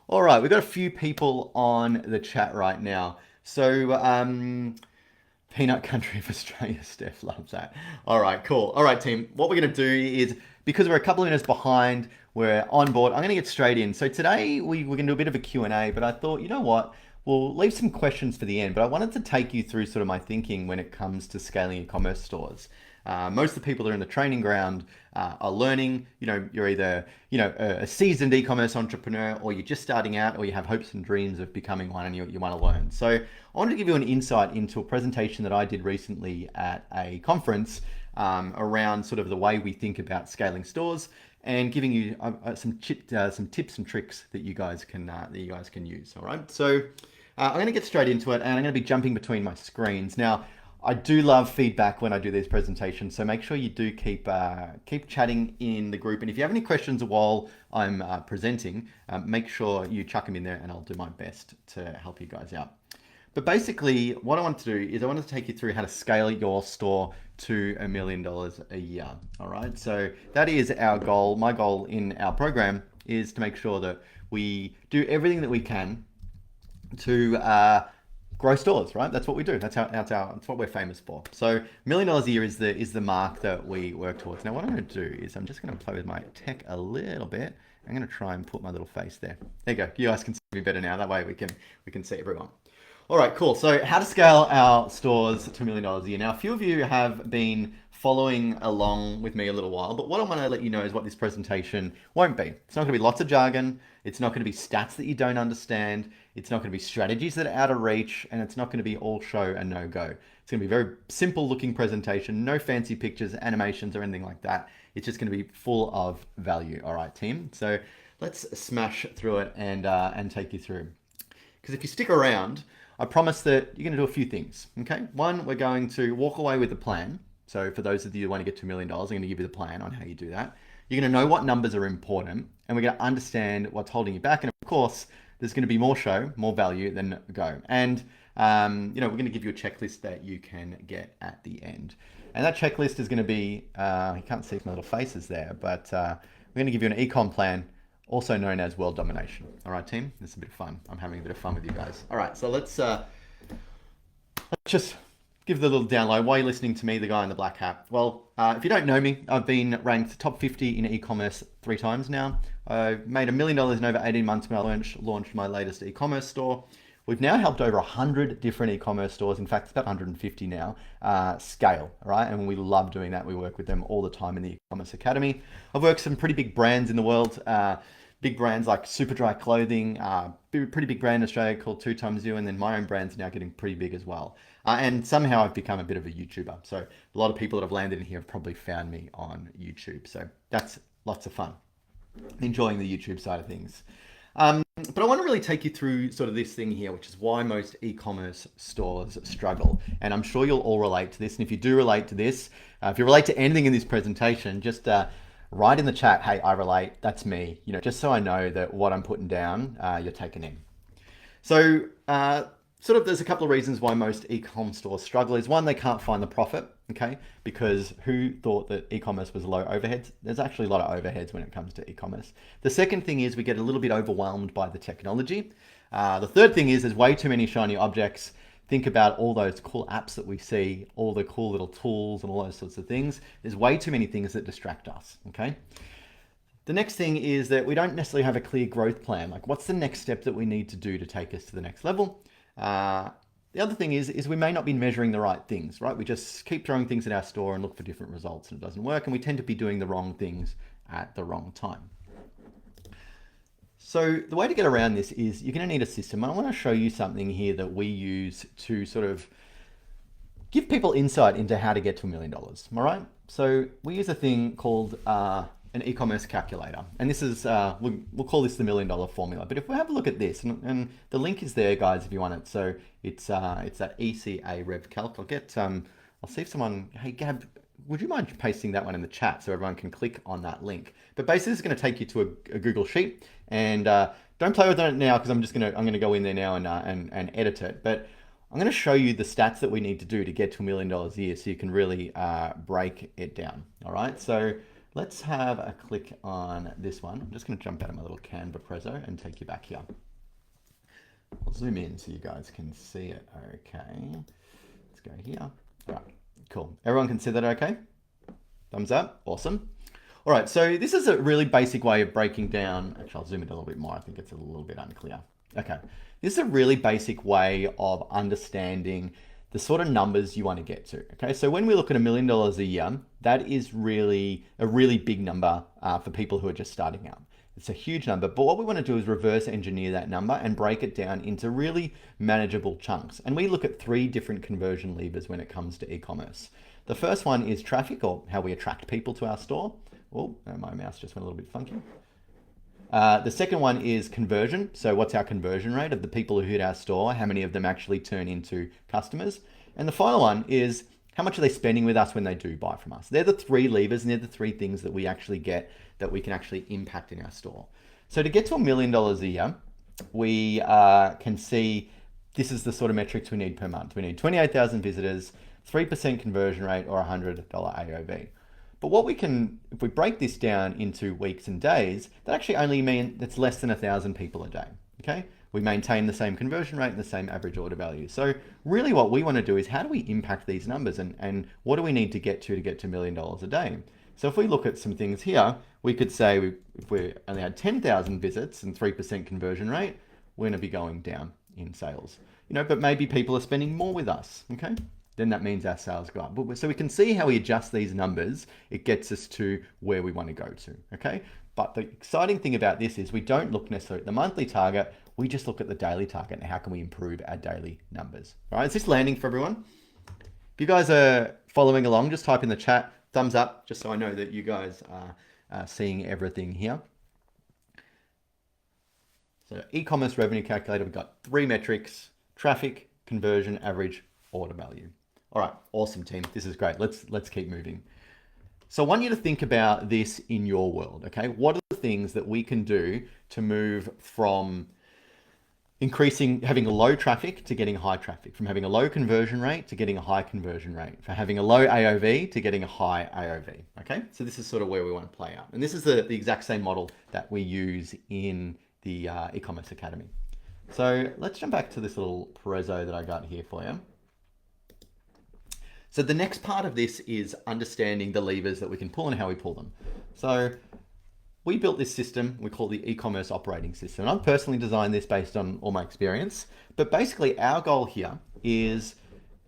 All right, we've got a few people on the chat right now. So, Peanut Country of Australia, Steph loves that. All right, cool. All right, team. What we're going to do is, because we're a couple of minutes behind, we're on board. I'm going to get straight in. So today we're going to do a bit of a Q&A, but I thought, you know what? We'll leave some questions for the end, but I wanted to take you through sort of my thinking when it comes to scaling e-commerce stores. Most of the people that are in the training ground are learning. You're either a seasoned e-commerce entrepreneur, or you're just starting out, or you have hopes and dreams of becoming one, and you want to learn. So I wanted to give you an insight into a presentation that I did recently at a conference around sort of the way we think about scaling stores, and giving you some tips and tricks that you guys can use. All right, so I'm going to get straight into it, and I'm going to be jumping between my screens now. I do love feedback when I do these presentations, so make sure you do keep chatting in the group. And if you have any questions while I'm presenting, make sure you chuck them in there, and I'll do my best to help you guys out. But basically, what I want to do is I want to take you through how to scale your store to $1 million a year. All right, so that is our goal. My goal in our program is to make sure that we do everything that we can to grow stores, right? That's what we do. That's what we're famous for. So $1 million a year is the mark that we work towards. Now, what I'm going to do is I'm just going to play with my tech a little bit. I'm going to try and put my little face there. There you go. You guys can see me better now. That way we can see everyone. All right, cool. So how to scale our stores to $1 million a year. Now, a few of you have been following along with me a little while, but what I want to let you know is what this presentation won't be. It's not going to be lots of jargon. It's not going to be stats that you don't understand. It's not going to be strategies that are out of reach, and it's not going to be all show and no go. It's going to be a very simple looking presentation, no fancy pictures, animations, or anything like that. It's just going to be full of value. All right, team. So let's smash through it and take you through. Because if you stick around, I promise that you're going to do a few things. Okay, one, we're going to walk away with a plan. So for those of you who want to get to $1 million, I'm going to give you the plan on how you do that. You're going to know what numbers are important, and we're going to understand what's holding you back. And of course, there's going to be more show, more value than go. And we're going to give you a checklist that you can get at the end. And that checklist is going to be, you can't see my little faces there, but we're going to give you an ecom plan, also known as world domination. All right, team? This is a bit of fun. I'm having a bit of fun with you guys. All right, so let's just give the little download. Why are you listening to me, the guy in the black hat? Well, if you don't know me, I've been ranked top 50 in e-commerce 3 times now. I've made $1 million in over 18 months when I launched my latest e-commerce store. We've now helped over 100 different e-commerce stores. In fact, it's about 150 now, scale, all right? And we love doing that. We work with them all the time in the e-commerce academy. I've worked with some pretty big brands in the world, big brands like Superdry Clothing, pretty big brand in Australia called 2XU, and then my own brand's now getting pretty big as well. And somehow I've become a bit of a YouTuber. So a lot of people that have landed in here have probably found me on YouTube. So that's lots of fun. Enjoying the YouTube side of things. But I want to really take you through sort of this thing here, which is why most e-commerce stores struggle. And I'm sure you'll all relate to this. And if you do relate to this, if you relate to anything in this presentation, just write in the chat, hey, I relate, that's me, just so I know that what I'm putting down, you're taking in. So there's a couple of reasons why most e-com stores struggle. Is one, they can't find the profit, okay? Because who thought that e-commerce was low overheads? There's actually a lot of overheads when it comes to e-commerce. The second thing is we get a little bit overwhelmed by the technology. The third thing is there's way too many shiny objects. Think about all those cool apps that we see, all the cool little tools and all those sorts of things. There's way too many things that distract us, okay? The next thing is that we don't necessarily have a clear growth plan. Like, what's the next step that we need to do to take us to the next level? The other thing is we may not be measuring the right things, right? We just keep throwing things at our store and look for different results, and it doesn't work, and we tend to be doing the wrong things at the wrong time. So the way to get around this is you're going to need a system. And I want to show you something here that we use to sort of give people insight into how to get to $1 million, all right? So we use a thing called an e-commerce calculator. And this is, we'll call this the $1 million formula. But if we have a look at this, and the link is there, guys, if you want it. So it's that ECA Rev Calc. I'll see if someone, hey, Gab, would you mind pasting that one in the chat so everyone can click on that link? But basically, this is going to take you to a Google Sheet, and don't play with it now because I'm going to go in there now and edit it. But I'm going to show you the stats that we need to do to get to $1 million a year, so you can really break it down. All right. So Let's have a click on this one. I'm just going to jump out of my little Canva Prezzo and take you back here. I'll zoom in so you guys can see it okay. Let's go here. All right, cool. Everyone can see that okay? Thumbs up, awesome. All right, so this is a really basic way of breaking down, actually I'll zoom in a little bit more, I think it's a little bit unclear. Okay, this is a really basic way of understanding the sort of numbers you want to get to. Okay, so when we look at $1 million a year, that is really a really big number for people who are just starting out. It's a huge number, but what we want to do is reverse engineer that number and break it down into really manageable chunks. And we look at 3 different conversion levers when it comes to e-commerce. The first one is traffic, or how we attract people to our store. Oh, my mouse just went a little bit funky. The second one is conversion. So what's our conversion rate of the people who hit our store? How many of them actually turn into customers? And the final one is how much are they spending with us when they do buy from us? They're the 3 levers and they're the 3 things that we actually get that we can actually impact in our store. So to get to $1 million a year, we can see this is the sort of metrics we need per month. We need 28,000 visitors, 3% conversion rate, or $100 AOV. But what we can, if we break this down into weeks and days, that actually only means that's less than 1,000 people a day, okay? We maintain the same conversion rate and the same average order value. So really what we want to do is how do we impact these numbers and what do we need to get to $1 million a day? So if we look at some things here, we could say if we only had 10,000 visits and 3% conversion rate, we're going to be going down in sales. But maybe people are spending more with us, okay? Then that means our sales go up. So we can see how we adjust these numbers. It gets us to where we want to go to, okay? But the exciting thing about this is we don't look necessarily at the monthly target. We just look at the daily target and how can we improve our daily numbers. All right, is this landing for everyone? If you guys are following along, just type in the chat, thumbs up, just so I know that you guys are seeing everything here. So e-commerce revenue calculator, we've got 3 metrics: traffic, conversion, average order value. All right, awesome team. This is great. Let's keep moving. So I want you to think about this in your world, okay? What are the things that we can do to move from having a low traffic to getting high traffic, from having a low conversion rate to getting a high conversion rate, from having a low AOV to getting a high AOV, okay? So this is sort of where we want to play out. And this is the exact same model that we use in the e-commerce academy. So let's jump back to this little Prezzo that I got here for you. So the next part of this is understanding the levers that we can pull and how we pull them. So we built this system we call the e-commerce operating system. And I've personally designed this based on all my experience. But basically our goal here is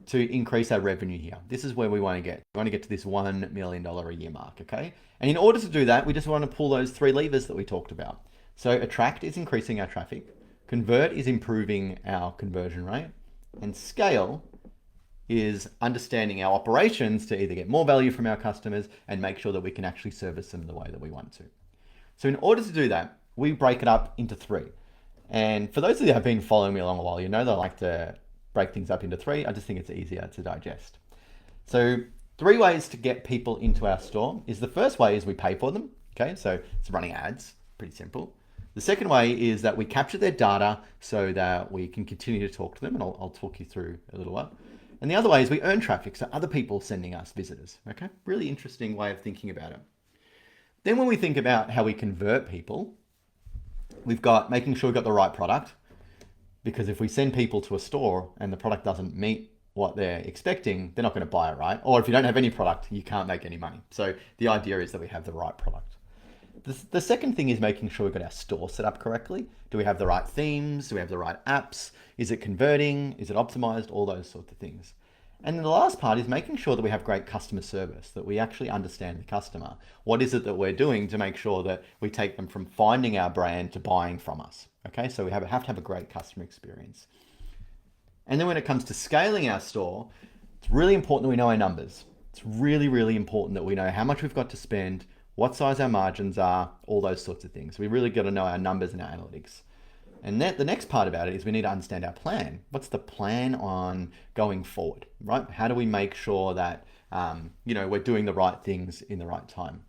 to increase our revenue here. This is where we want to get. We want to get to this $1 million a year mark, okay? And in order to do that, we just want to pull those 3 levers that we talked about. So attract is increasing our traffic. Convert is improving our conversion rate. And scale is understanding our operations to either get more value from our customers and make sure that we can actually service them the way that we want to. So in order to do that, we break it up into 3. And for those of you that have been following me along a while, you know that I like to break things up into 3. I just think it's easier to digest. So 3 ways to get people into our store is the first way is we pay for them. Okay, so it's running ads, pretty simple. The second way is that we capture their data so that we can continue to talk to them, and I'll talk you through a little while. And the other way is we earn traffic, so other people sending us visitors, okay? Really interesting way of thinking about it. Then when we think about how we convert people, we've got making sure we've got the right product, because if we send people to a store and the product doesn't meet what they're expecting, they're not going to buy it, right? Or if you don't have any product, you can't make any money. So the idea is that we have the right product. The second thing is making sure we've got our store set up correctly. Do we have the right themes? Do we have the right apps? Is it converting? Is it optimized? All those sorts of things. And then the last part is making sure that we have great customer service, that we actually understand the customer. What is it that we're doing to make sure that we take them from finding our brand to buying from us? Okay, so we have to have a great customer experience. And then when it comes to scaling our store, it's really important that we know our numbers. It's really, really important that we know how much we've got to spend, what size our margins are, all those sorts of things. We really got to know our numbers and our analytics. And the next part about it is we need to understand our plan. What's the plan on going forward, right? How do we make sure that we're doing the right things in the right time?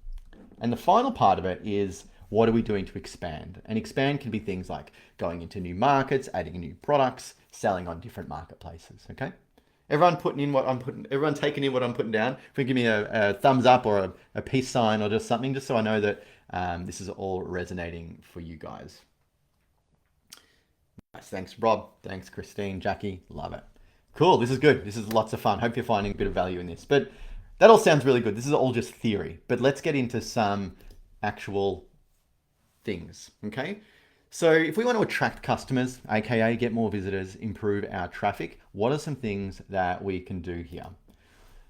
And the final part of it is what are we doing to expand? And expand can be things like going into new markets, adding new products, selling on different marketplaces, okay? Everyone putting in what I'm putting, everyone taking in what I'm putting down. If you give me a thumbs up or a peace sign or just something, just so I know that this is all resonating for you guys. Nice. Thanks, Rob. Thanks, Christine, Jackie. Love it. Cool. This is good. This is lots of fun. Hope you're finding a bit of value in this. But that all sounds really good. This is all just theory. But let's get into some actual things. Okay. So if we want to attract customers, aka get more visitors, improve our traffic, what are some things that we can do here?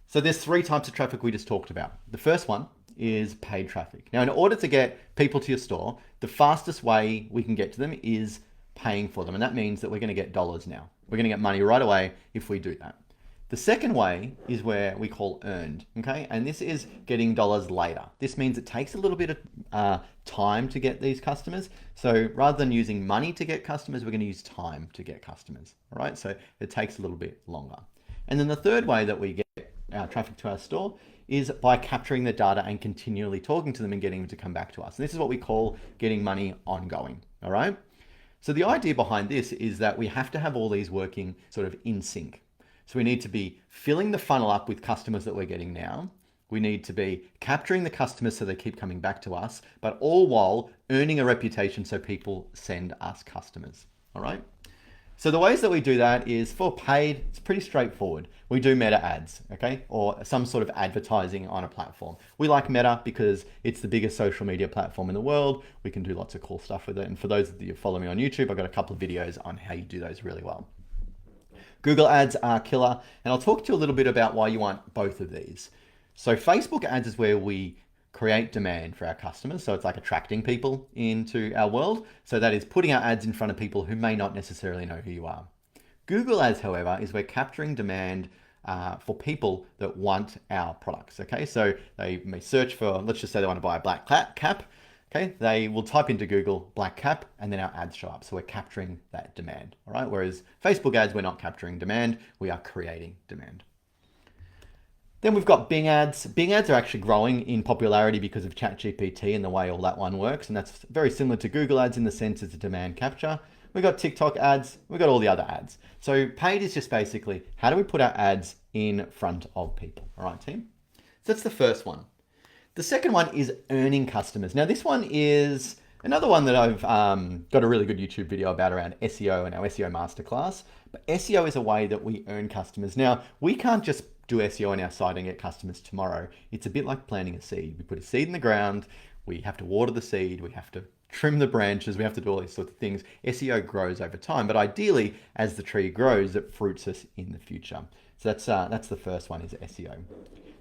So there's three types of traffic we just talked about. The first one is paid traffic. Now, in order to get people to your store, the fastest way we can get to them is paying for them. And that means that we're going to get dollars now. We're going to get money right away if we do that. The second way is where we call earned, okay? And this is getting dollars later. This means it takes a little bit of time to get these customers. So rather than using money to get customers, we're going to use time to get customers, all right? So it takes a little bit longer. And then the third way that we get our traffic to our store is by capturing the data and continually talking to them and getting them to come back to us. And this is what we call getting money ongoing, all right? So the idea behind this is that we have to have all these working sort of in sync. So we need to be filling the funnel up with customers that we're getting now. We need to be capturing the customers so they keep coming back to us, but all while earning a reputation so people send us customers, all right? So the ways that we do that is for paid, it's pretty straightforward. We do meta ads, okay? Or some sort of advertising on a platform. We like Meta because it's the biggest social media platform in the world. We can do lots of cool stuff with it. And for those of you who follow me on YouTube, I've got a couple of videos on how you do those really well. Google ads are killer, and I'll talk to you a little bit about why you want both of these. So Facebook ads is where we create demand for our customers. So it's like attracting people into our world. So that is putting our ads in front of people who may not necessarily know who you are. Google ads, however, is we're capturing demand for people that want our products, okay? So they may search for, let's just say they want to buy a black cap. Okay, they will type into Google black cap and then our ads show up. So we're capturing that demand, all right? Whereas Facebook ads, we're not capturing demand, we are creating demand. Then we've got Bing ads. Bing ads are actually growing in popularity because of ChatGPT and the way all that one works. And that's very similar to Google ads in the sense it's a demand capture. We've got TikTok ads, we've got all the other ads. So paid is just basically, how do we put our ads in front of people? All right, team? So that's the first one. The second one is earning customers. Now this one is another one that I've got a really good YouTube video about around SEO and our SEO masterclass. But SEO is a way that we earn customers. Now we can't just do SEO on our site and get customers tomorrow. It's a bit like planting a seed. We put a seed in the ground, we have to water the seed, we have to trim the branches, we have to do all these sorts of things. SEO grows over time, but ideally as the tree grows, it fruits us in the future. So that's the first one, is SEO.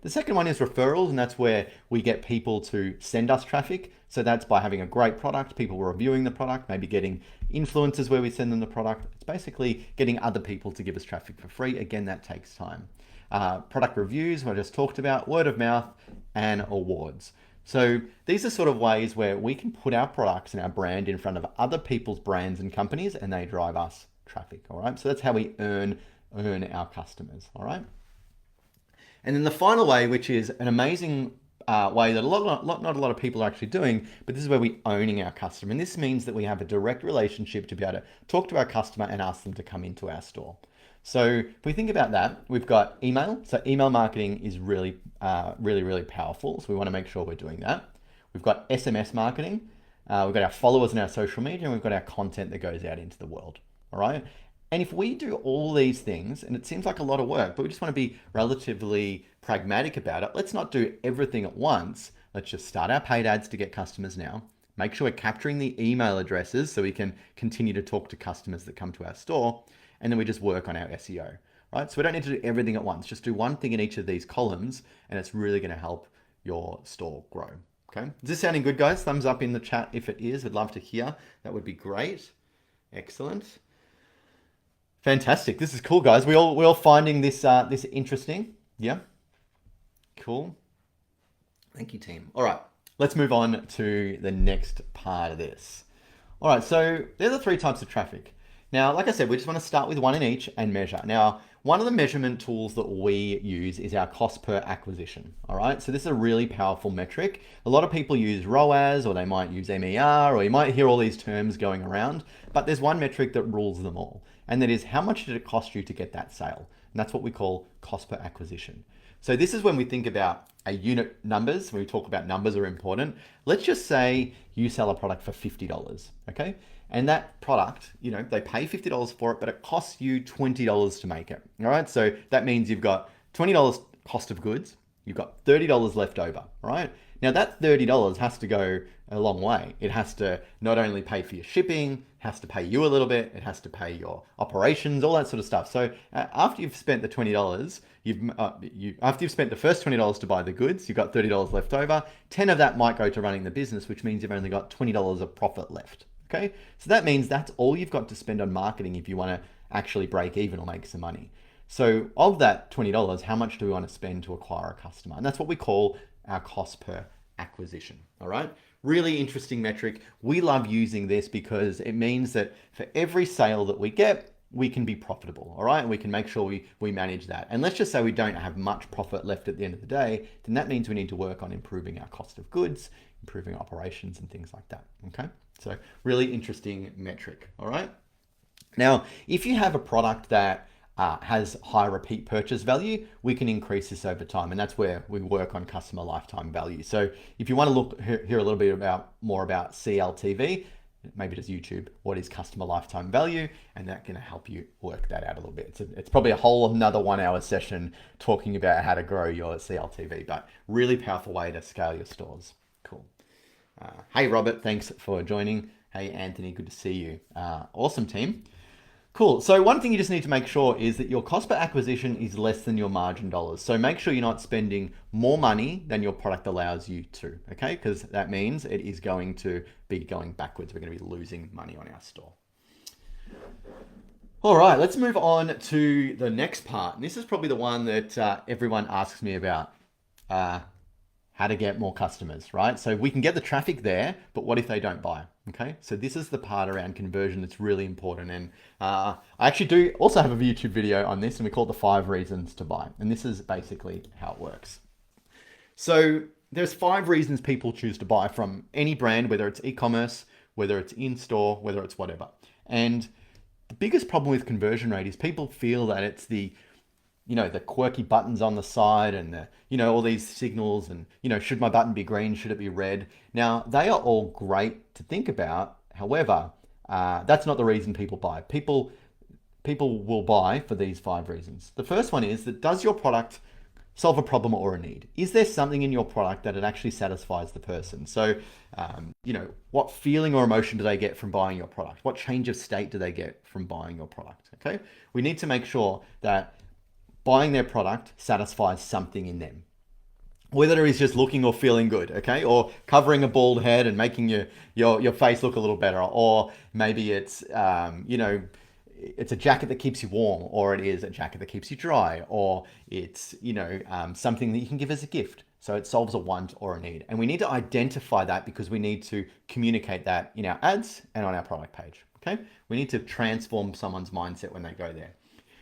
The second one is referrals, and that's where we get people to send us traffic. So that's by having a great product, people reviewing the product, maybe getting influencers where we send them the product. It's basically getting other people to give us traffic for free. Again, that takes time. Product reviews, what I just talked about, word of mouth, and awards. So these are sort of ways where we can put our products and our brand in front of other people's brands and companies, and they drive us traffic, all right? So that's how we earn our customers, all right? And then the final way, which is an amazing way that not a lot of people are actually doing, but this is where we're owning our customer. And this means that we have a direct relationship to be able to talk to our customer and ask them to come into our store. So if we think about that, we've got email. So email marketing is really powerful. So we want to make sure we're doing that. We've got SMS marketing. We've got our followers and our social media, and we've got our content that goes out into the world. All right. And if we do all these things, and it seems like a lot of work, but we just want to be relatively pragmatic about it, let's not do everything at once. Let's just start our paid ads to get customers now. Make sure we're capturing the email addresses so we can continue to talk to customers that come to our store. And then we just work on our SEO, right? So we don't need to do everything at once. Just do one thing in each of these columns, and it's really going to help your store grow, okay? Is this sounding good, guys? Thumbs up in the chat if it is. I'd love to hear. That would be great. Excellent. Fantastic. This is cool, guys. We all finding this interesting. Yeah. Cool. Thank you, team. All right. Let's move on to the next part of this. All right. So there are the three types of traffic. Now, like I said, we just want to start with one in each and measure. Now, one of the measurement tools that we use is our cost per acquisition. All right. So this is a really powerful metric. A lot of people use ROAS, or they might use MER, or you might hear all these terms going around, but there's one metric that rules them all. And that is, how much did it cost you to get that sale? And that's what we call cost per acquisition. So this is when we think about a unit numbers, when we talk about numbers are important. Let's just say you sell a product for $50, okay? And that product, they pay $50 for it, but it costs you $20 to make it, all right? So that means you've got $20 cost of goods, you've got $30 left over, right? Now that $30 has to go a long way. It has to not only pay for your shipping, has to pay you a little bit, it has to pay your operations, all that sort of stuff. So after you've spent the $20, after you've spent the first $20 to buy the goods, you've got $30 left over. 10 of that might go to running the business, which means you've only got $20 of profit left. Okay, so that means that's all you've got to spend on marketing if you want to actually break even or make some money. So of that $20, how much do we want to spend to acquire a customer? And that's what we call our cost per acquisition. All right, really interesting metric. We love using this because it means that for every sale that we get, we can be profitable. All right, and we can make sure we manage that. And let's just say we don't have much profit left at the end of the day, then that means we need to work on improving our cost of goods, improving operations and things like that. Okay, so really interesting metric. All right, now if you have a product that has high repeat purchase value, we can increase this over time, and that's where we work on customer lifetime value. So if you want to hear a little bit more about CLTV, maybe just YouTube, what is customer lifetime value, and that can help you work that out a little bit. It's probably a whole another 1 hour session talking about how to grow your CLTV, but really powerful way to scale your stores. Cool. Hey Robert, thanks for joining. Hey Anthony, good to see you. Awesome team. Cool. So one thing you just need to make sure is that your cost per acquisition is less than your margin dollars. So make sure you're not spending more money than your product allows you to, okay? Because that means it is going to be going backwards. We're going to be losing money on our store. All right, let's move on to the next part. And this is probably the one that everyone asks me about. How to get more customers, right? So we can get the traffic there, but what if they don't buy? Okay, so this is the part around conversion that's really important. And I actually do also have a YouTube video on this, and we call it the 5 reasons to buy. And this is basically how it works. So there's 5 reasons people choose to buy from any brand, whether it's e-commerce, whether it's in-store, whether it's whatever. And the biggest problem with conversion rate is people feel that it's the quirky buttons on the side and all these signals and, should my button be green? Should it be red? Now, they are all great to think about. However, that's not the reason people buy. People will buy for these 5 reasons. The first one is that does your product solve a problem or a need? Is there something in your product that it actually satisfies the person? So, what feeling or emotion do they get from buying your product? What change of state do they get from buying your product? Okay. We need to make sure that buying their product satisfies something in them. Whether it is just looking or feeling good, okay? Or covering a bald head and making your face look a little better. Or maybe it's, it's a jacket that keeps you warm, or it is a jacket that keeps you dry, or it's, something that you can give as a gift. So it solves a want or a need. And we need to identify that because we need to communicate that in our ads and on our product page, okay? We need to transform someone's mindset when they go there.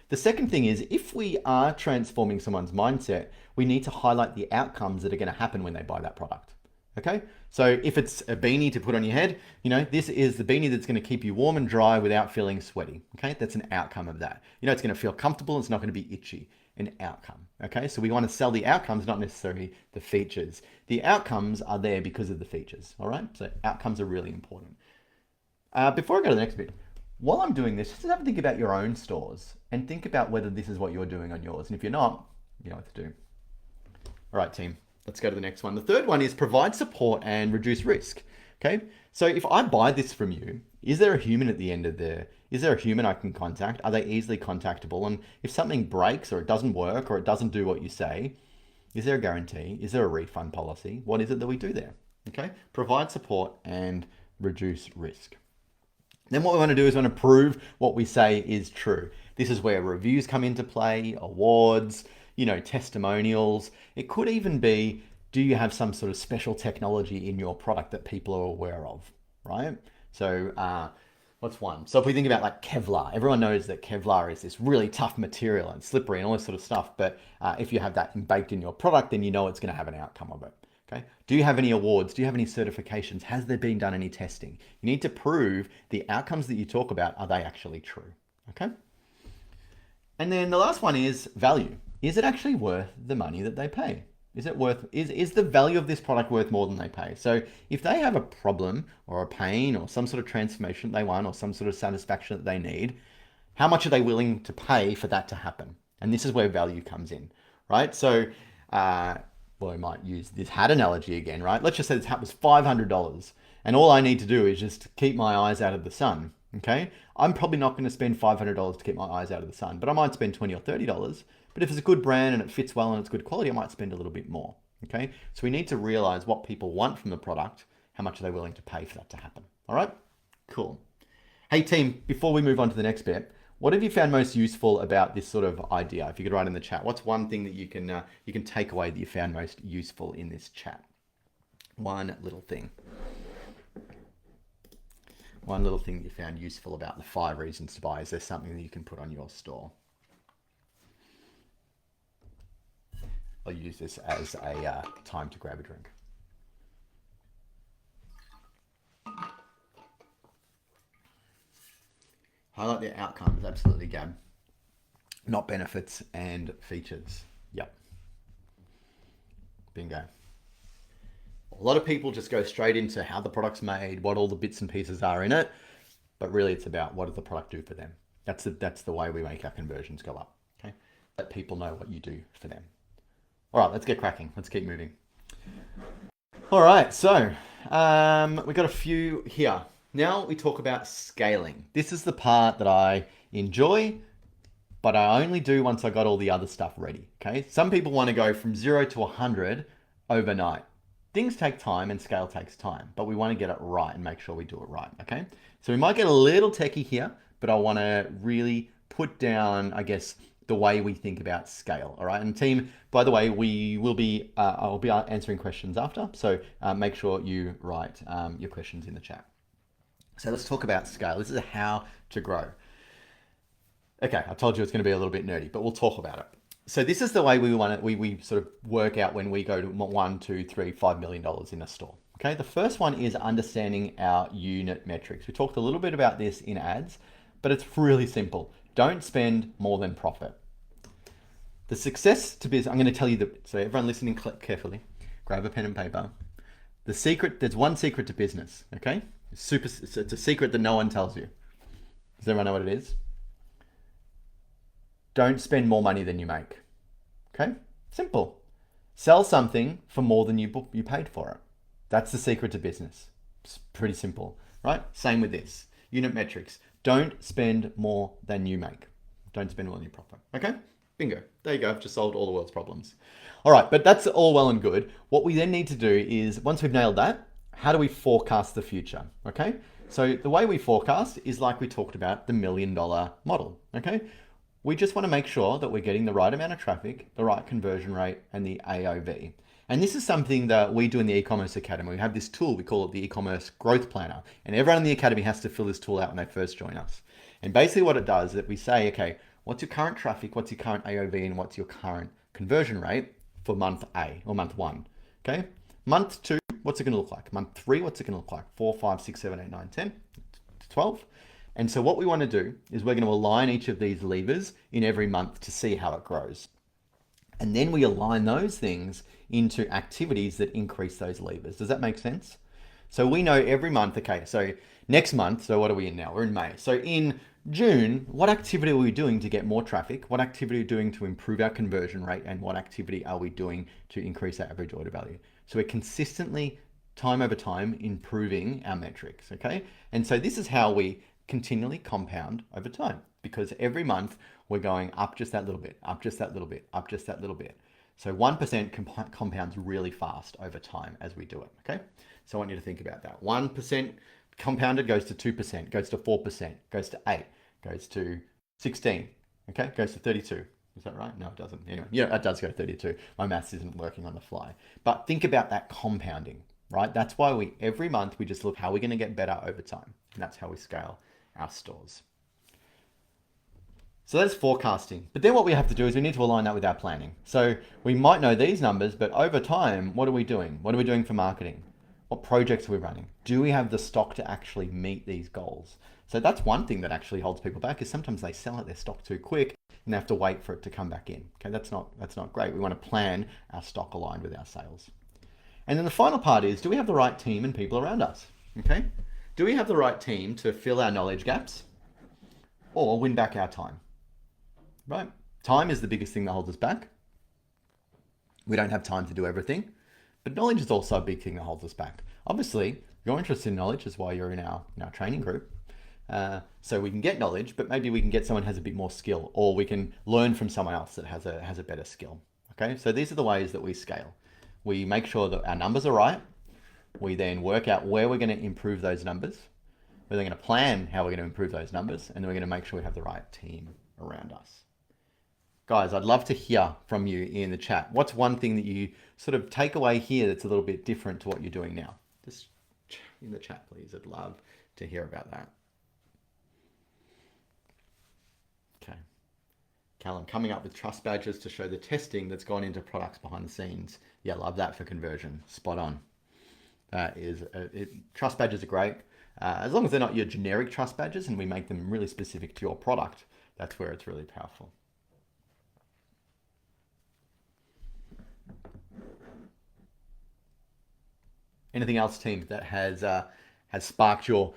The second thing is, if we are transforming someone's mindset, we need to highlight the outcomes that are going to happen when they buy that product. Okay? So if it's a beanie to put on your head, this is the beanie that's going to keep you warm and dry without feeling sweaty. Okay? That's an outcome of that. It's going to feel comfortable. It's not going to be itchy. An outcome. Okay? So we want to sell the outcomes, not necessarily the features. The outcomes are there because of the features. All right? So outcomes are really important. Before I go to the next bit, while I'm doing this, just have a think about your own stores and think about whether this is what you're doing on yours. And if you're not, you know what to do. All right, team, let's go to the next one. The third one is provide support and reduce risk. Okay, so if I buy this from you, is there a human at the end of is there a human I can contact? Are they easily contactable? And if something breaks or it doesn't work or it doesn't do what you say, is there a guarantee? Is there a refund policy? What is it that we do there? Okay, provide support and reduce risk. Then what we want to do is we want to prove what we say is true. This is where reviews come into play, awards, testimonials. It could even be, do you have some sort of special technology in your product that people are aware of, right? So what's one? So if we think about like Kevlar, everyone knows that Kevlar is this really tough material and slippery and all this sort of stuff. But if you have that baked in your product, then you know it's going to have an outcome of it. Okay. Do you have any awards? Do you have any certifications? Has there been done any testing? You need to prove the outcomes that you talk about, are they actually true? Okay. And then the last one is value. Is it actually worth the money that they pay? Is the value of this product worth more than they pay? So if they have a problem or a pain or some sort of transformation they want or some sort of satisfaction that they need, how much are they willing to pay for that to happen? And this is where value comes in, right? So, we might use this hat analogy again, right? Let's just say this hat was $500 and all I need to do is just keep my eyes out of the sun, okay? I'm probably not going to spend $500 to keep my eyes out of the sun, but I might spend $20 or $30. But if it's a good brand and it fits well and it's good quality, I might spend a little bit more, okay? So we need to realize what people want from the product, how much are they willing to pay for that to happen, all right? Cool. Hey team, before we move on to the next bit, what have you found most useful about this sort of idea? If you could write in the chat, what's one thing that you can take away that you found most useful in this chat? One little thing. One little thing that you found useful about the 5 reasons to buy. Is there something that you can put on your store? I'll use this as a time to grab a drink. Highlight the outcomes, absolutely, Gab. Not benefits and features. Yep. Bingo. A lot of people just go straight into how the product's made, what all the bits and pieces are in it, but really it's about what does the product do for them. That's the way we make our conversions go up. Okay, let people know what you do for them. All right, let's get cracking. Let's keep moving. All right, so we got a few here. Now we talk about scaling. This is the part that I enjoy, but I only do once I got all the other stuff ready. Okay, some people want to go from 0 to 100 overnight. Things take time and scale takes time, but we want to get it right and make sure we do it right. Okay, so we might get a little techie here, but I want to really put down, I guess, the way we think about scale. All right, and team, by the way, I'll be answering questions after, so make sure you write your questions in the chat. So let's talk about scale. This is how to grow. Okay, I told you it's going to be a little bit nerdy, but we'll talk about it. So this is the way we sort of work out when we go to $1, $2, $3, $5 million in a store. Okay, the first one is understanding our unit metrics. We talked a little bit about this in ads, but it's really simple. Don't spend more than profit. The success to business, I'm going to tell you so everyone listening carefully, grab a pen and paper. There's one secret to business, okay? It's a secret that no one tells you. Does everyone know what it is? Don't spend more money than you make. Okay? Simple. Sell something for more than you paid for it. That's the secret to business. It's pretty simple, right? Same with this. Unit metrics. Don't spend more than you make. Don't spend more than you profit. Okay? Bingo. There you go. I've just solved all the world's problems. All right, but that's all well and good. What we then need to do is, once we've nailed that, how do we forecast the future? Okay? So the way we forecast is like we talked about the $1 million model. Okay? We just want to make sure that we're getting the right amount of traffic, the right conversion rate, and the AOV. And this is something that we do in the e-commerce academy. We have this tool, we call it the e-commerce growth planner. And everyone in the academy has to fill this tool out when they first join us. And basically what it does is that we say, okay, what's your current traffic, what's your current AOV, and what's your current conversion rate for month A or month 1, okay? Month 2, what's it gonna look like? Month 3, what's it gonna look like? 4, 5, 6, 7, 8, 9, 10, 12. And so what we want to do is we're going to align each of these levers in every month to see how it grows. And then we align those things into activities that increase those levers. Does that make sense? So we know every month, okay, so next month, so what are we in now? We're in May. So in June, what activity are we doing to get more traffic? What activity are we doing to improve our conversion rate? And what activity are we doing to increase our average order value? So we're consistently, time over time, improving our metrics, okay? And so this is how we continually compound over time, because every month we're going up just that little bit, up just that little bit, up just that little bit. So 1% compounds really fast over time as we do it, okay? So I want you to think about that. 1% compounded goes to 2%, goes to 4%, goes to 8, goes to 16, okay? Goes to 32. Is that right? No, it doesn't. Anyway, yeah, it does go to 32. My maths isn't working on the fly. But think about that compounding, right? That's why every month we just look how we're going to get better over time. And that's how we scale our stores. So that's forecasting. But then what we have to do is we need to align that with our planning. So we might know these numbers, but over time, what are we doing? What are we doing for marketing? What projects are we running? Do we have the stock to actually meet these goals? So that's one thing that actually holds people back, is sometimes they sell out their stock too quick and they have to wait for it to come back in. Okay, that's not great. We want to plan our stock aligned with our sales. And then the final part is, do we have the right team and people around us? Okay, do we have the right team to fill our knowledge gaps or win back our time? Right? Time is the biggest thing that holds us back. We don't have time to do everything, but knowledge is also a big thing that holds us back. Obviously, your interest in knowledge is why you're in our training group. So we can get knowledge, but maybe we can get someone who has a bit more skill, or we can learn from someone else that has a better skill. Okay, so these are the ways that we scale. We make sure that our numbers are right. We then work out where we're going to improve those numbers. We're then going to plan how we're going to improve those numbers, and then we're going to make sure we have the right team around us. Guys, I'd love to hear from you in the chat. What's one thing that you sort of take away here that's a little bit different to what you're doing now? Just in the chat, please. I'd love to hear about that. Okay. Callum, coming up with trust badges to show the testing that's gone into products behind the scenes. Yeah, love that for conversion. Spot on. Trust badges are great. As long as they're not your generic trust badges and we make them really specific to your product, that's where it's really powerful. Anything else, team, that has sparked your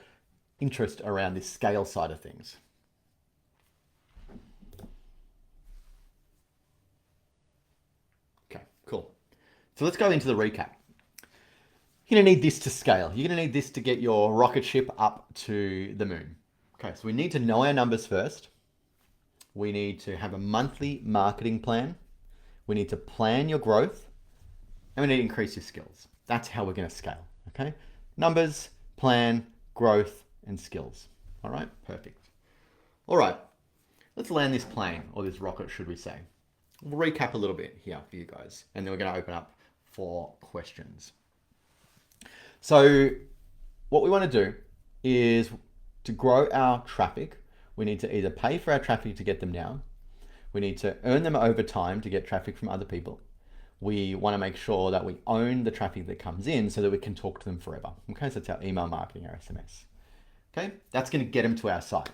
interest around this scale side of things? Okay, cool. So let's go into the recap. You're going to need this to scale. You're going to need this to get your rocket ship up to the moon. Okay, so we need to know our numbers first. We need to have a monthly marketing plan. We need to plan your growth, and we need to increase your skills. That's how we're going to scale, okay? Numbers, plan, growth, and skills. All right, perfect. All right, let's land this plane, or this rocket, should we say. We'll recap a little bit here for you guys, and then we're going to open up for questions. So what we want to do is to grow our traffic. We need to either pay for our traffic to get them down. We need to earn them over time to get traffic from other people. We want to make sure that we own the traffic that comes in so that we can talk to them forever. Okay, so that's our email marketing, our SMS. Okay, that's going to get them to our site.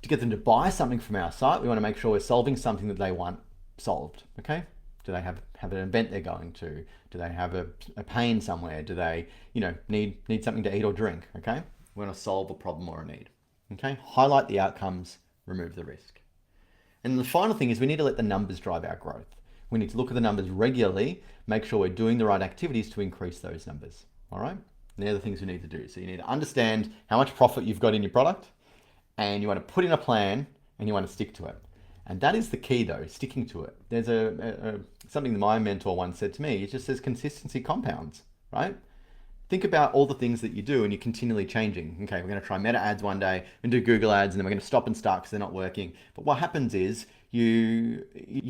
To get them to buy something from our site, we want to make sure we're solving something that they want solved. Okay, do they have an event they're going to? Do they have a pain somewhere? Do they, need something to eat or drink? Okay, we want to solve a problem or a need. Okay, highlight the outcomes, remove the risk. And the final thing is we need to let the numbers drive our growth. We need to look at the numbers regularly, make sure we're doing the right activities to increase those numbers. All right? And they're the things we need to do. So you need to understand how much profit you've got in your product, and you want to put in a plan, and you want to stick to it. And that is the key, though, sticking to it. There's something that my mentor once said to me. It just says consistency compounds, right? Think about all the things that you do and you're continually changing. Okay, we're going to try Meta ads one day and do Google ads, and then we're going to stop and start because they're not working. But what happens is you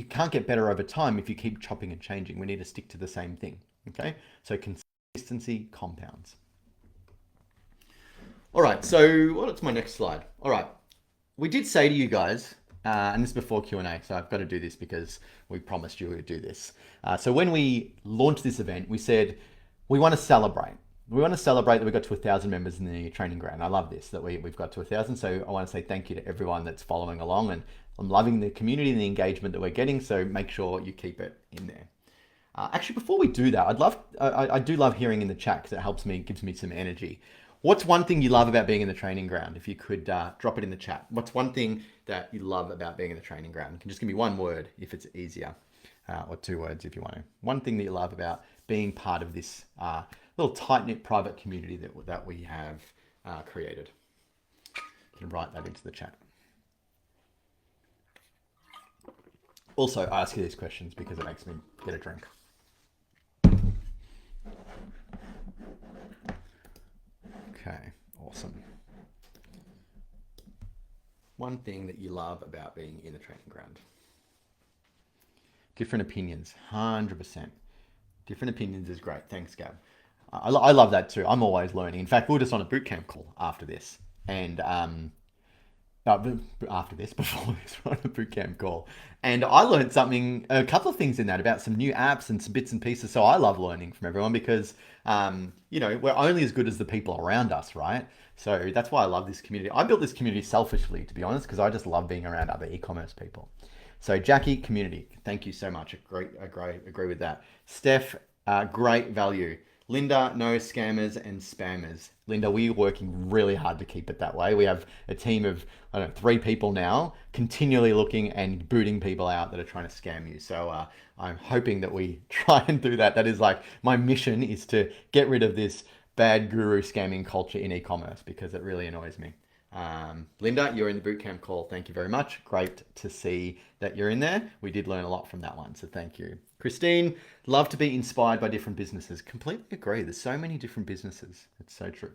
can't get better over time if you keep chopping and changing. We need to stick to the same thing. Okay, so consistency compounds. All right, so what's my next slide? All right, we did say to you guys, and this is before Q&A, so I've got to do this because we promised you we would do this. So when we launched this event, we said we want to celebrate. We want to celebrate that we got to 1,000 members in the training ground. I love this, that we've got to 1,000. So I want to say thank you to everyone that's following along, and I'm loving the community and the engagement that we're getting. So make sure you keep it in there. Actually, before we do that, I do love hearing in the chat because it helps me, gives me some energy. What's one thing you love about being in the training ground? If you could drop it in the chat. What's one thing that you love about being in the training ground? You can just give me one word if it's easier, or 2 words if you want to. One thing that you love about being part of this little tight-knit private community that we have created. You can write that into the chat. Also, I ask you these questions because it makes me get a drink. Okay, awesome. One thing that you love about being in the training ground. Different opinions, 100%. Different opinions is great. Thanks, Gab. I love that too. I'm always learning. In fact, we were just on a bootcamp call after this. And before this, we're on a bootcamp call. And I learned a couple of things in that about some new apps and some bits and pieces. So I love learning from everyone because, we're only as good as the people around us, right? So that's why I love this community. I built this community selfishly, to be honest, because I just love being around other e-commerce people. So Jackie, community, thank you so much. Agree with that. Steph, great value. Linda, no scammers and spammers. Linda, we're working really hard to keep it that way. We have a team of, I don't know, 3 people now, continually looking and booting people out that are trying to scam you. So I'm hoping that we try and do that. That is like my mission, is to get rid of this bad guru scamming culture in e-commerce, because it really annoys me. Linda, you're in the bootcamp call. Thank you very much. Great to see that you're in there. We did learn a lot from that one, so thank you. Christine, love to be inspired by different businesses. Completely agree. There's so many different businesses. It's so true.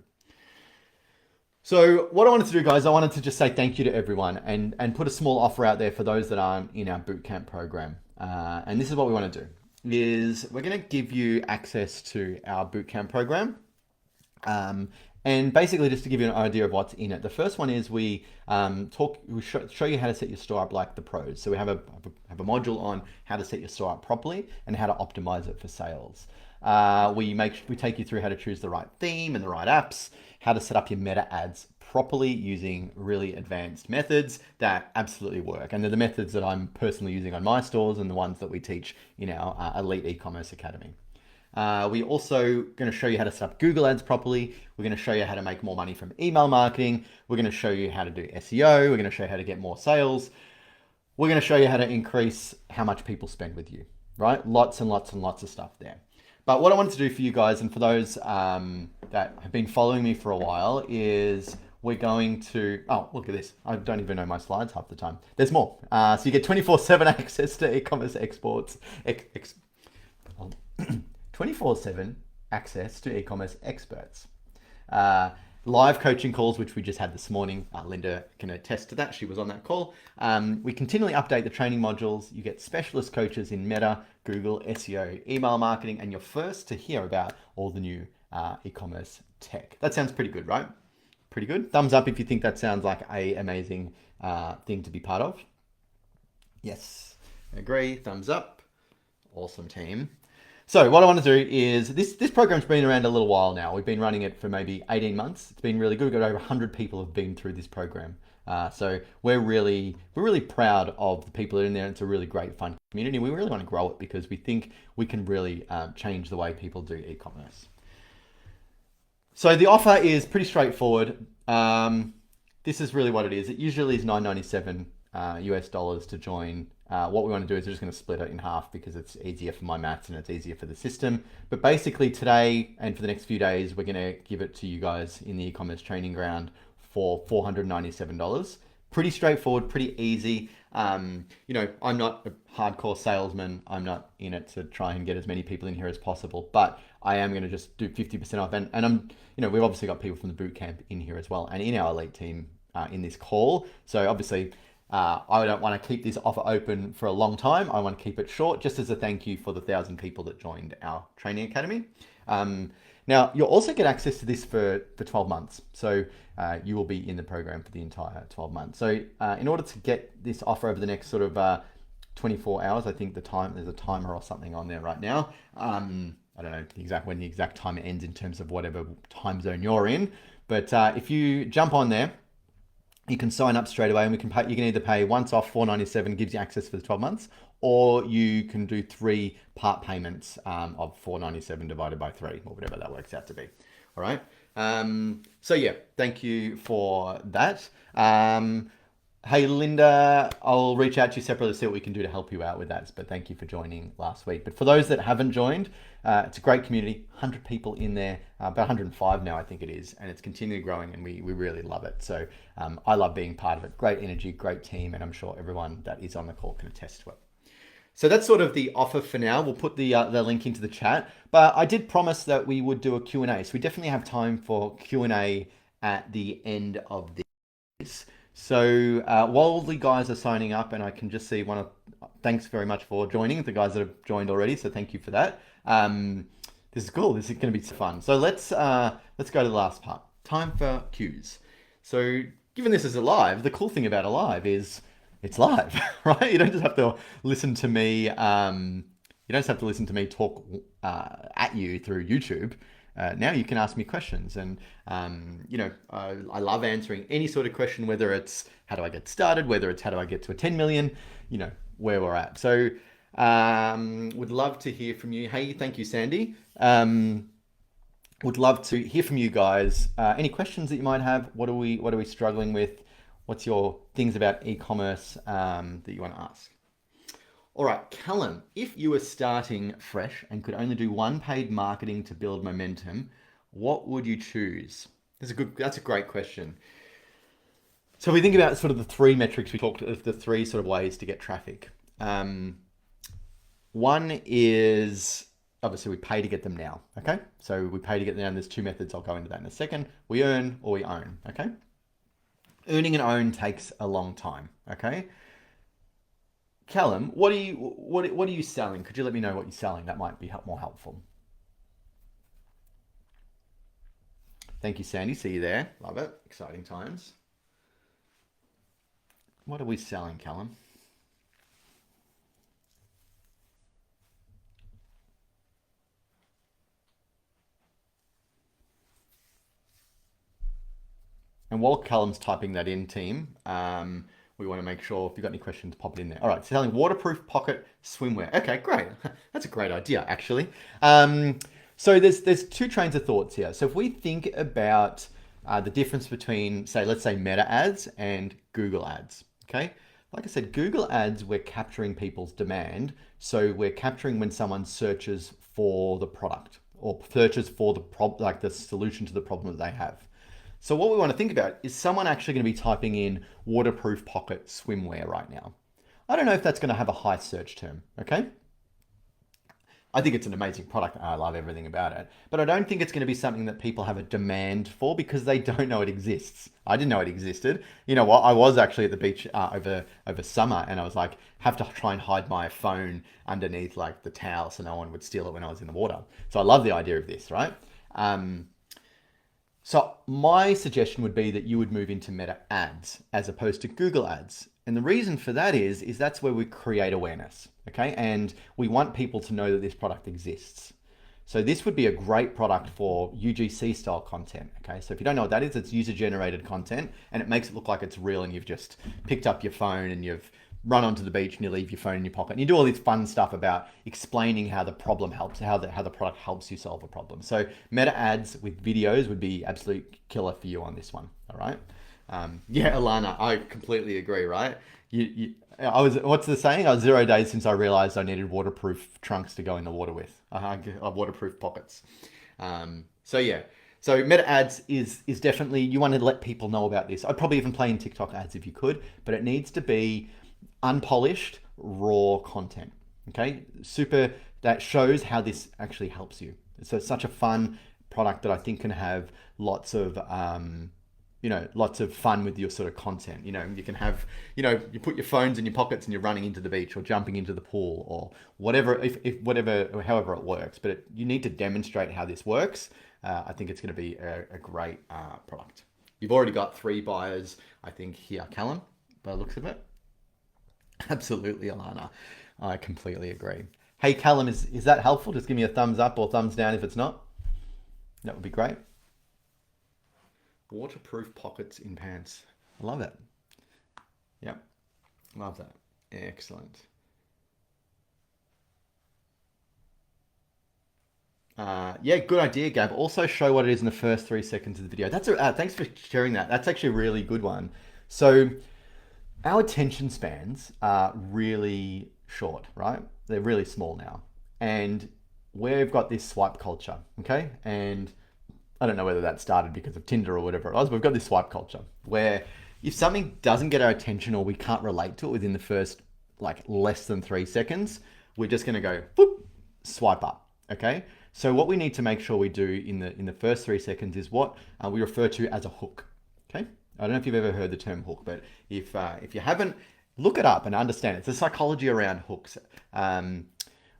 So what I wanted to do, guys, I wanted to just say thank you to everyone and put a small offer out there for those that aren't in our bootcamp program. And this is what we want to do, is we're going to give you access to our bootcamp program. And basically, just to give you an idea of what's in it, the first one is we show you how to set your store up like the pros. So we have a module on how to set your store up properly and how to optimize it for sales. We take you through how to choose the right theme and the right apps, how to set up your meta ads properly using really advanced methods that absolutely work. And they're the methods that I'm personally using on my stores and the ones that we teach in our Elite E-commerce Academy. We also going to show you how to set up Google Ads properly. We're going to show you how to make more money from email marketing. We're going to show you how to do SEO. We're going to show you how to get more sales. We're going to show you how to increase how much people spend with you, right? Lots and lots and lots of stuff there. But what I wanted to do for you guys, and for those that have been following me for a while, is we're going to, oh, look at this. I don't even know my slides half the time. There's more. So you get 24/7 access to e-commerce exports, 24/7 access to e-commerce experts. Live coaching calls, which we just had this morning. Linda can attest to that. She was on that call. We continually update the training modules. You get specialist coaches in Meta, Google, SEO, email marketing, and you're first to hear about all the new e-commerce tech. That sounds pretty good, right? Pretty good. Thumbs up if you think that sounds like an amazing thing to be part of. Yes, agree. Thumbs up. Awesome, team. So what I want to do is, this program's been around a little while now. We've been running it for maybe 18 months. It's been really good. We've got over 100 people have been through this program. So we're really proud of the people that are in there. It's a really great, fun community. We really want to grow it because we think we can really change the way people do e-commerce. So the offer is pretty straightforward. This is really what it is. It usually is $9.97 US dollars to join. What we want to do is we're just going to split it in half because it's easier for my maths and it's easier for the system. But basically today and for the next few days, we're going to give it to you guys in the e-commerce training ground for $497. Pretty straightforward, pretty easy. I'm not a hardcore salesman. I'm not in it to try and get as many people in here as possible, but I am going to just do 50% off. And I'm, we've obviously got people from the bootcamp in here as well and in our elite team in this call. So obviously, I don't want to keep this offer open for a long time. I want to keep it short, just as a thank you for the 1,000 people that joined our training academy. Now, you'll also get access to this for 12 months. So you will be in the program for the entire 12 months. So in order to get this offer over the next sort of 24 hours, I think there's a timer or something on there right now. I don't know when the exact time ends in terms of whatever time zone you're in. But if you jump on there, you can sign up straight away, and you can either pay once off $497, gives you access for the 12 months, or you can do 3 part payments of $497 divided by 3, or whatever that works out to be. All right. So yeah, thank you for that. Hey, Linda, I'll reach out to you separately to see what we can do to help you out with that. But thank you for joining last week. But for those that haven't joined, it's a great community, 100 people in there, about 105 now, I think it is. And it's continually growing and we really love it. So I love being part of it. Great energy, great team. And I'm sure everyone that is on the call can attest to it. So that's sort of the offer for now. We'll put the link into the chat. But I did promise that we would do a Q&A. So we definitely have time for Q&A at the end of this. So while the guys are signing up, and I can just see thanks very much for joining, the guys that have joined already. So thank you for that. This is cool. This is going to be fun. So let's go to the last part. Time for Qs. So given this is a live, the cool thing about a live is it's live, right? You don't just have to listen to me. You don't just have to listen to me talk at you through YouTube. now you can ask me questions. And, I love answering any sort of question, whether it's how do I get started, whether it's how do I get to a 10 million, where we're at. So would love to hear from you. Hey, thank you, Sandy. Would love to hear from you guys. Any questions that you might have? What are we struggling with? What's your things about e-commerce that you want to ask? All right, Callum, if you were starting fresh and could only do one paid marketing to build momentum, what would you choose? That's a great question. So we think about sort of the three metrics we talked of, the three sort of ways to get traffic. One is obviously we pay to get them now. Okay, so we pay to get them now. And there's two methods. I'll go into that in a second. We earn or we own. Okay, earning and own takes a long time. Okay. Callum, what are you selling? Could you let me know what you're selling? That might be more helpful. Thank you, Sandy. See you there. Love it. Exciting times. What are we selling, Callum? And while Callum's typing that in, team, we want to make sure if you've got any questions, pop it in there. All right, selling waterproof pocket swimwear. Okay, great. That's a great idea, actually. So there's two trains of thoughts here. So if we think about the difference between, let's say Meta ads and Google ads, okay? Like I said, Google ads, we're capturing people's demand. So we're capturing when someone searches for the product or searches for the solution to the problem that they have. So what we want to think about is someone actually going to be typing in waterproof pocket swimwear right now. I don't know if that's going to have a high search term, okay? I think it's an amazing product. I love everything about it. But I don't think it's going to be something that people have a demand for because they don't know it exists. I didn't know it existed. You know what? I was actually at the beach over summer, and I was like, have to try and hide my phone underneath like the towel so no one would steal it when I was in the water. So I love the idea of this, right? So my suggestion would be that you would move into Meta ads as opposed to Google ads. And the reason for that is that's where we create awareness, okay? And we want people to know that this product exists. So this would be a great product for UGC style content, okay? So if you don't know what that is, it's user generated content and it makes it look like it's real and you've just picked up your phone and you've run onto the beach and you leave your phone in your pocket. And you do all this fun stuff about explaining how the problem helps, how the product helps you solve a problem. So Meta ads with videos would be absolute killer for you on this one, all right? Yeah, Alana, I completely agree, right? What's the saying? I was 0 days since I realized I needed waterproof trunks to go in the water with, waterproof pockets. So yeah. So Meta ads is definitely, you want to let people know about this. I'd probably even play in TikTok ads if you could, but it needs to be unpolished, raw content. Okay, that shows how this actually helps you. So it's such a fun product that I think can have lots of fun with your sort of content. You can have, you put your phones in your pockets and you're running into the beach or jumping into the pool or whatever, however it works. But you need to demonstrate how this works. I think it's going to be a great product. You've already got 3 buyers, I think, here, Callum, by the looks of it. Absolutely, Alana. I completely agree. Hey, Callum, is that helpful? Just give me a thumbs up or thumbs down if it's not. That would be great. Waterproof pockets in pants. I love it. Yep. Love that. Excellent. Yeah, good idea, Gab. Also show what it is in the first 3 seconds of the video. Thanks for sharing that. That's actually a really good one. So our attention spans are really short, right? They're really small now. And we've got this swipe culture, okay? And I don't know whether that started because of Tinder or whatever it was, but we've got this swipe culture where if something doesn't get our attention or we can't relate to it within the first less than 3 seconds, we're just gonna go whoop, swipe up, okay? So what we need to make sure we do in the first 3 seconds is what we refer to as a hook, okay? I don't know if you've ever heard the term hook, but if you haven't, look it up and understand it. It's the psychology around hooks.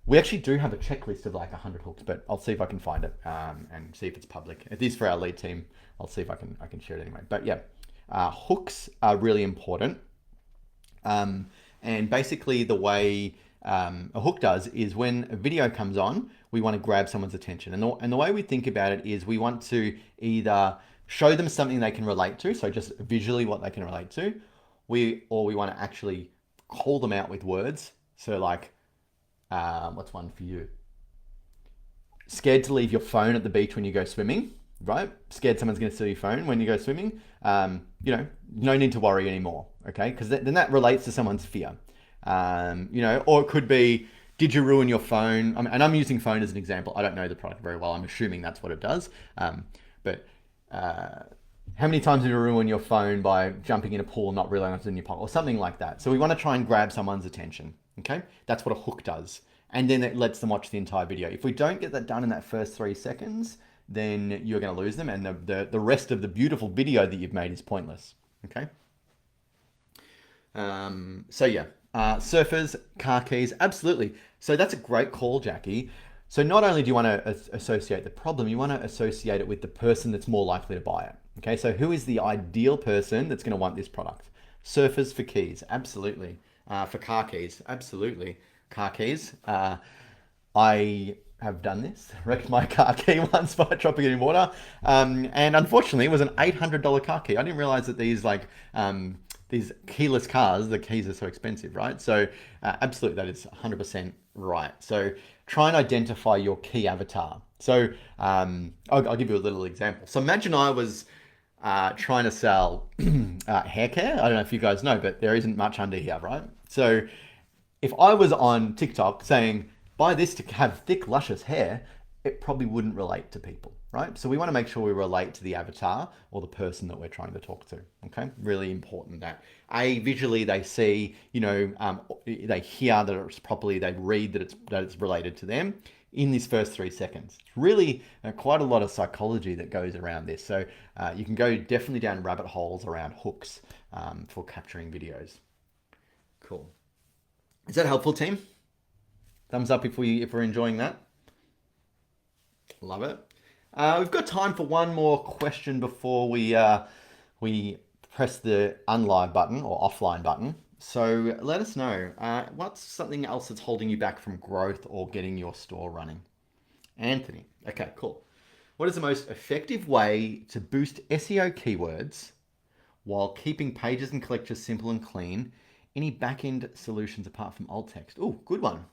We actually do have a checklist of 100 hooks, but I'll see if I can find it and see if it's public. It is for our lead team. I'll see if I can share it anyway. But yeah, hooks are really important. And basically the way a hook does is when a video comes on, we want to grab someone's attention. And the way we think about it is we want to either show them something they can relate to, so just visually what they can relate to, or we want to actually call them out with words. So like, what's one for you? Scared to leave your phone at the beach when you go swimming, right? Scared someone's going to steal your phone when you go swimming. No need to worry anymore, okay? Because then that relates to someone's fear. Or it could be, did you ruin your phone? And I'm using phone as an example. I don't know the product very well. I'm assuming that's what it does. But how many times did you ruin your phone by jumping in a pool and not realizing it's in your pocket or something like that? So we want to try and grab someone's attention, okay? That's what a hook does. And then it lets them watch the entire video. If we don't get that done in that first 3 seconds, then you're going to lose them, and the rest of the beautiful video that you've made is pointless, okay? Surfers, car keys, absolutely. So that's a great call, Jackie. So not only do you want to associate the problem, you want to associate it with the person that's more likely to buy it. Okay, so who is the ideal person that's going to want this product? Surfers for keys, absolutely. For car keys, absolutely. Car keys. I have done this, wrecked my car key once by dropping it in water. And unfortunately, it was an $800 car key. I didn't realize that these keyless cars, the keys are so expensive, right? So absolutely, that is 100% right. So try and identify your key avatar. So I'll give you a little example. So imagine I was trying to sell hair care. I don't know if you guys know, but there isn't much under here, right? So if I was on TikTok saying, buy this to have thick, luscious hair, it probably wouldn't relate to people, right? So we want to make sure we relate to the avatar or the person that we're trying to talk to, okay? Really important that visually they see, they hear that it's properly, they read that it's related to them in these first 3 seconds. It's really quite a lot of psychology that goes around this. So you can go definitely down rabbit holes around hooks for capturing videos. Cool. Is that helpful, team? Thumbs up if we're enjoying that. Love it. We've got time for one more question before we press the unlive button or offline button. So let us know, what's something else that's holding you back from growth or getting your store running? Anthony. Okay, cool. What is the most effective way to boost SEO keywords while keeping pages and collections simple and clean? Any back-end solutions apart from alt text? Oh, good one.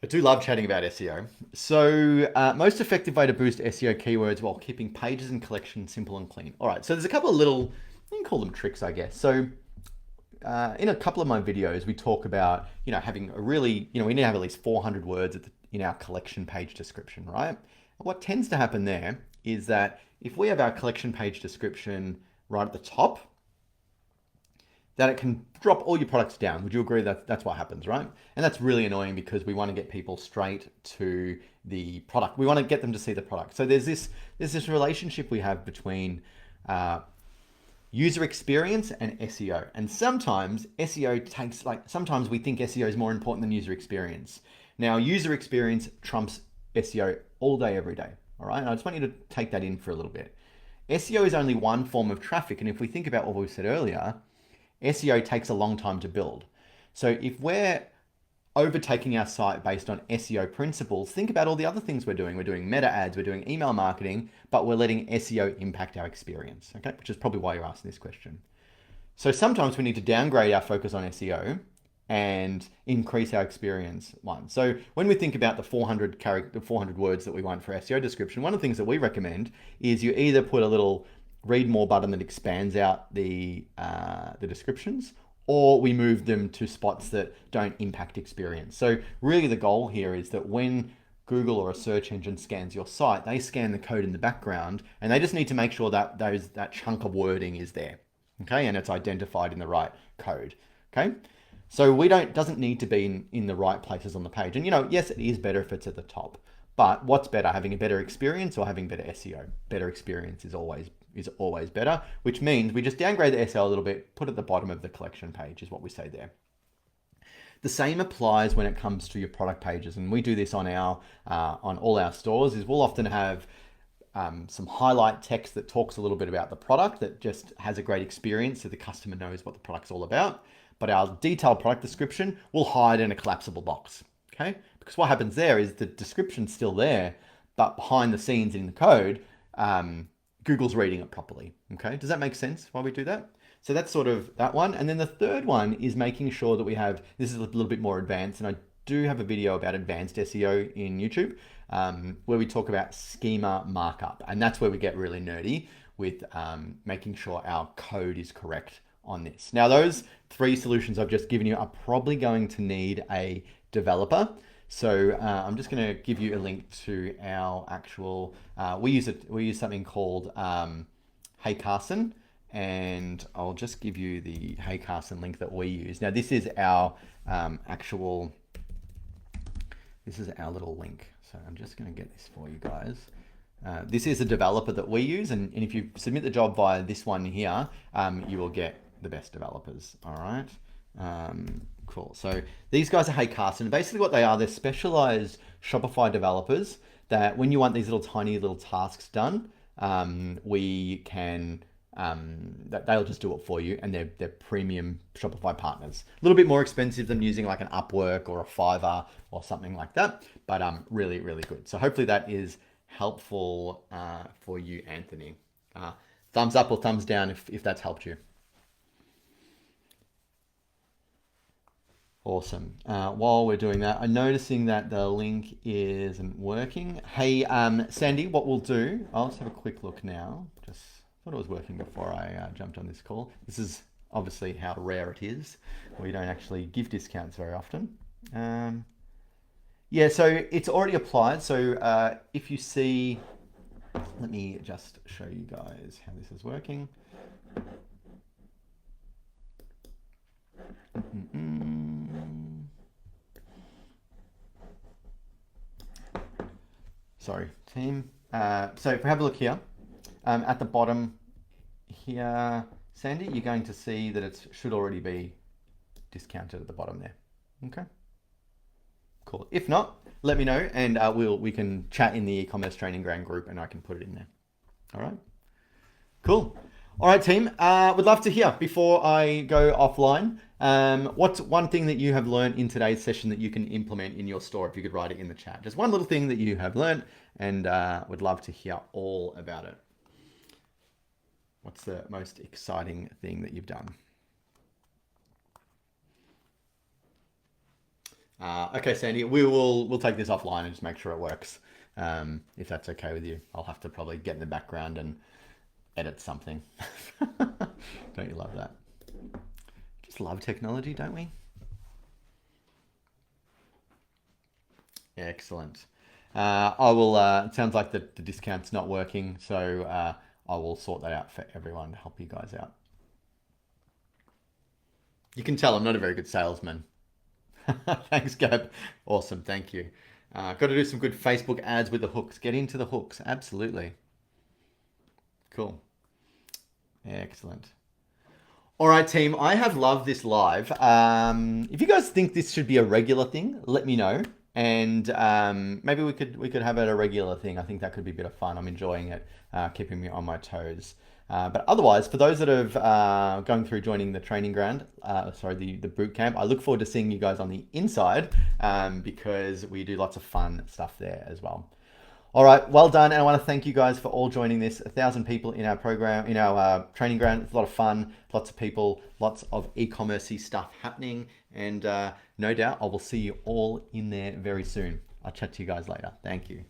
I do love chatting about SEO. So most effective way to boost SEO keywords while keeping pages and collections simple and clean. All right, so there's a couple of little, you can call them tricks, I guess. So in a couple of my videos, we talk about, having a really, we need to have at least 400 words in our collection page description, right? What tends to happen there is that if we have our collection page description right at the top, that it can drop all your products down. Would you agree that that's what happens, right? And that's really annoying because we want to get people straight to the product. We want to get them to see the product. So there's this relationship we have between user experience and SEO. And sometimes sometimes we think SEO is more important than user experience. Now, user experience trumps SEO all day, every day. All right. And I just want you to take that in for a little bit. SEO is only one form of traffic. And if we think about what we said earlier, SEO takes a long time to build. So if we're overtaking our site based on SEO principles, think about all the other things we're doing. We're doing meta ads, we're doing email marketing, but we're letting SEO impact our experience, okay? Which is probably why you're asking this question. So sometimes we need to downgrade our focus on SEO and increase our experience one. So when we think about the 400 words that we want for SEO description, one of the things that we recommend is you either put a little read more button that expands out the descriptions, or we move them to spots that don't impact experience. So really the goal here is that when Google or a search engine scans your site, they scan the code in the background and they just need to make sure that that chunk of wording is there, okay? And it's identified in the right code, okay? So doesn't need to be in the right places on the page. And yes, it is better if it's at the top, but what's better, having a better experience or having better SEO? Better experience is always better, which means we just downgrade the SEO a little bit, put it at the bottom of the collection page is what we say there. The same applies when it comes to your product pages, and we do this on all our stores. Is we'll often have some highlight text that talks a little bit about the product that just has a great experience so the customer knows what the product's all about. But our detailed product description will hide in a collapsible box, okay? Because what happens there is the description's still there, but behind the scenes in the code, Google's reading it properly, okay? Does that make sense why we do that? So that's sort of that one. And then the third one is making sure that we have, this is a little bit more advanced, and I do have a video about advanced SEO in YouTube where we talk about schema markup. And that's where we get really nerdy with making sure our code is correct on this. Now, those three solutions I've just given you are probably going to need a developer. So I'm just going to give you a link to our actual, we use something called Hey Carson. And I'll just give you the Hey Carson link that we use. Now, this is our this is our little link. So I'm just going to get this for you guys. This is a developer that we use. And if you submit the job via this one here, you will get the best developers. All right. Cool. So these guys are Hey Carson. Basically what they are, they're specialized Shopify developers that when you want these little tiny little tasks done, we can... they'll just do it for you, and they're premium Shopify partners. A little bit more expensive than using like an Upwork or a Fiverr or something like that, but really, really good. So hopefully that is helpful for you, Anthony. Thumbs up or thumbs down if that's helped you. Awesome. While we're doing that, I'm noticing that the link isn't working. Hey, Sandy, what we'll do, I'll just have a quick look now. Just thought it was working before I jumped on this call. This is obviously how rare it is. We don't actually give discounts very often. Yeah, so it's already applied. So if you see, let me just show you guys how this is working. Sorry, team. So if we have a look here, at the bottom here, Sandy, you're going to see that it should already be discounted at the bottom there. Okay. Cool. If not, let me know, and we can chat in the e-commerce training ground group, and I can put it in there. All right. Cool. All right, team. Would love to hear before I go offline. What's one thing that you have learned in today's session that you can implement in your store? If you could write it in the chat, just one little thing that you have learned, and would love to hear all about it. What's the most exciting thing that you've done? Okay, Sandy, we'll take this offline and just make sure it works. If that's okay with you, I'll have to probably get in the background and edit something. Don't you love that? Just love technology, don't we? Excellent. I will. It sounds like the discount's not working, so I will sort that out for everyone to help you guys out. You can tell I'm not a very good salesman. Thanks, Gab. Awesome, thank you. Got to do some good Facebook ads with the hooks. Get into the hooks, absolutely. Cool. Excellent. All right, team. I have loved this live. If you guys think this should be a regular thing, let me know, and maybe we could have it a regular thing. I think that could be a bit of fun. I'm enjoying it, keeping me on my toes. But otherwise, for those that have going through joining the training ground, the boot camp, I look forward to seeing you guys on the inside because we do lots of fun stuff there as well. All right, well done. And I want to thank you guys for all joining this. 1,000 people in our program, in our training ground. It's a lot of fun, lots of people, lots of e-commerce-y stuff happening. And no doubt I will see you all in there very soon. I'll chat to you guys later. Thank you.